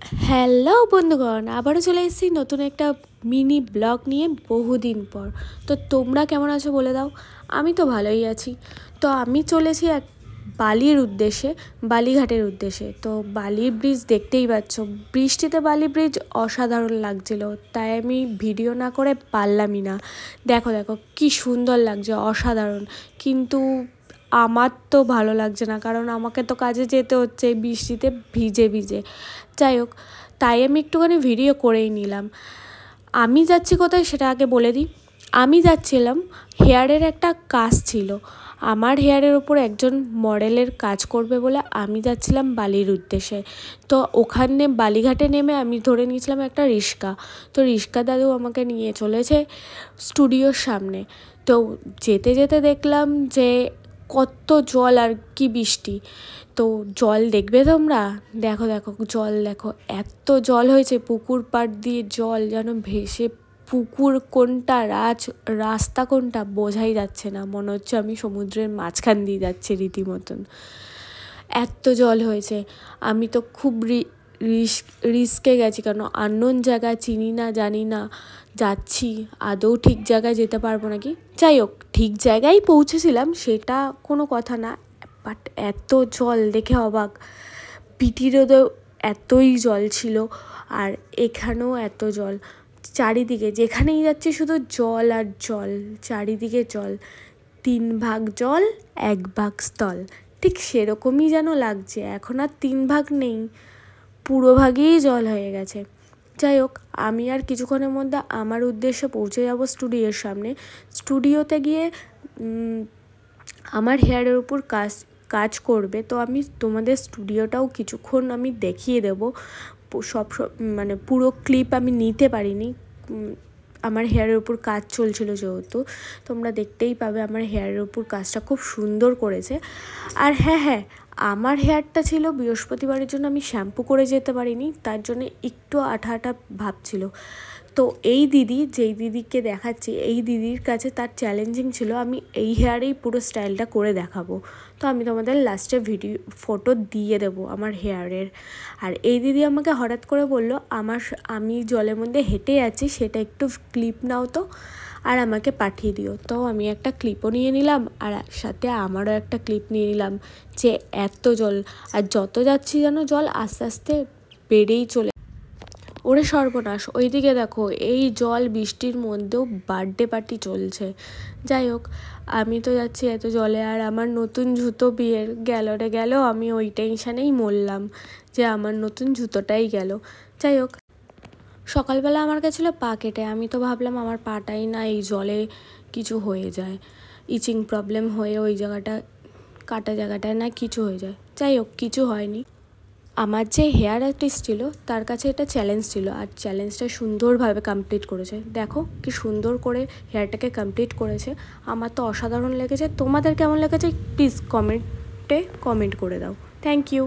Hello বন্ধুগণ, আবারও চলে এসেছি নতুন একটা মিনি ব্লগ নিয়ে বহুদিন পর। তো তোমরা কেমন আছো বলে দাও। আমি তো ভালোই আছি। তো আমি চলেছি এক বালির উদ্দেশ্যে, বালিঘাটের উদ্দেশ্যে। তো বালি ব্রিজ দেখতেই পাচ্ছ, বৃষ্টিতে বালি ব্রিজ অসাধারণ লাগছিল, তাই আমি ভিডিও না করে পারলামই না। দেখো দেখো কি সুন্দর লাগছে, অসাধারণ। কিন্তু আমার তো ভালো লাগছে না, কারণ আমাকে তো কাজে যেতে হচ্ছে এই বৃষ্টিতে ভিজে ভিজে। যাই হোক, তাই আমি একটুখানি ভিডিও করেই নিলাম। আমি যাচ্ছি কোথায় সেটা আগে বলে দিই। আমি যাচ্ছিলাম, হেয়ারের একটা কাজ ছিল। আমার হেয়ারের ওপর একজন মডেলের কাজ করবে বলে আমি যাচ্ছিলাম বালির উদ্দেশ্যে। তো ওখানে বালিঘাটে নেমে আমি ধরে নিয়েছিলাম একটা রিক্সা। তো রিক্সা দাদু আমাকে নিয়ে চলেছে স্টুডিওর সামনে। তো যেতে যেতে দেখলাম যে কত জল আর কি বৃষ্টি। তো জল দেখবে তোমরা, দেখো দেখো জল দেখো, এত জল হয়েছে, পুকুর পাড় দিয়ে জল যেন ভেসে, পুকুর কোনটা রাস্তা কোনটা বোঝাই যাচ্ছে না, মনে হচ্ছে আমি সমুদ্রের মাঝখান দিয়ে যাচ্ছি রীতিমতন, এত জল হয়েছে। আমি তো খুব রিস্কে গেছি, কারণ আননোন জায়গা, চিনি না জানি না, যাচ্ছি আদৌ ঠিক জায়গায় যেতে পারবো নাকি। যাই হোক, ঠিক জায়গায় পৌঁছেছিলাম, সেটা কোনো কথা না, বাট এত জল দেখে অবাক। পিটি রোডেও এতই জল ছিল, আর এখানেও এত জল। চারিদিকে যেখানেই যাচ্ছি শুধু জল আর জল, চারিদিকে জল, 3 ভাগ জল 1 ভাগ স্থল, ঠিক সেরকমই যেন লাগছে। এখন আর 3 ভাগ নেই, পুরো ভাগেই জল হয়ে গেছে। যাই হোক, আমি আর কিছুক্ষণের মধ্যে আমার উদ্দেশ্যে পৌঁছে যাব স্টুডিওর সামনে। স্টুডিওতে গিয়ে আমার হেয়ারের উপর কাজ করবে। তো আমি তোমাদের স্টুডিওটাও কিছুক্ষণ আমি দেখিয়ে দেবো। সব মানে পুরো ক্লিপ আমি নিতে পারিনি, আমার হেয়ারের উপর কাজ চলছিল যেহেতু। তোমরা দেখতেই পাবে আমার হেয়ারের উপর কাজটা খুব সুন্দর করেছে। আর হ্যাঁ, আমার হেয়ারটা ছিল বৃহস্পতিবারের জন্য আমি শ্যাম্পু করে যেতে পারিনি, তার জন্য একটু আঠা আঠা ভাব ছিল। তো এই দিদি, যেই দিদিকে দেখাচ্ছি, এই দিদির কাছে তার চ্যালেঞ্জিং ছিল আমি এই হেয়ারেই পুরো স্টাইলটা করে দেখাবো। তো আমি তোমাদের লাস্টে ফটো দিয়ে দেবো আমার হেয়ারের। আর এই দিদি আমাকে হঠাৎ করে বলল, আমি জলের মধ্যে হেঁটে আছি, সেটা একটু ক্লিপ নাও তো আর আমাকে পাঠিয়ে দিও। তো আমি একটা ক্লিপও নিয়ে নিলাম, আর সাথে আমারও একটা ক্লিপ নিয়ে নিলাম, যে এত জল। আর যত যাচ্ছি যেন জল আস্তে আস্তে বেড়েই চলে। ওরে সর্বনাশ, ওইদিকে দেখো, এই জল বৃষ্টির মধ্যেও বার্থডে পার্টি চলছে। যাই হোক, আমি তো যাচ্ছি এত জলে, আর আমার নতুন জুতো বিয়ের গেল রে গেল, আমি ওই টেনশানেই মরলাম যে আমার নতুন জুতোটাই গেল। যাই হোক, সকালবেলা আমার গেছিলো পা কেটে, আমি তো ভাবলাম আমার পাটাই না এই জলে কিছু হয়ে যায়, ইচিং প্রবলেম হয়ে ওই জায়গাটা, কাটা জায়গাটায় না কিছু হয়ে যায়। যাই হোক, কিছু হয়নি। আমার যে হেয়ার আর্টিস্ট ছিল তার কাছে এটা চ্যালেঞ্জ ছিল, আর চ্যালেঞ্জটা সুন্দরভাবে কমপ্লিট করেছে। দেখো কি সুন্দর করে হেয়ারটাকে কমপ্লিট করেছে, আমার তো অসাধারণ লেগেছে। তোমাদের কেমন লেগেছে প্লিজ কমেন্টে কমেন্ট করে দাও। Thank you.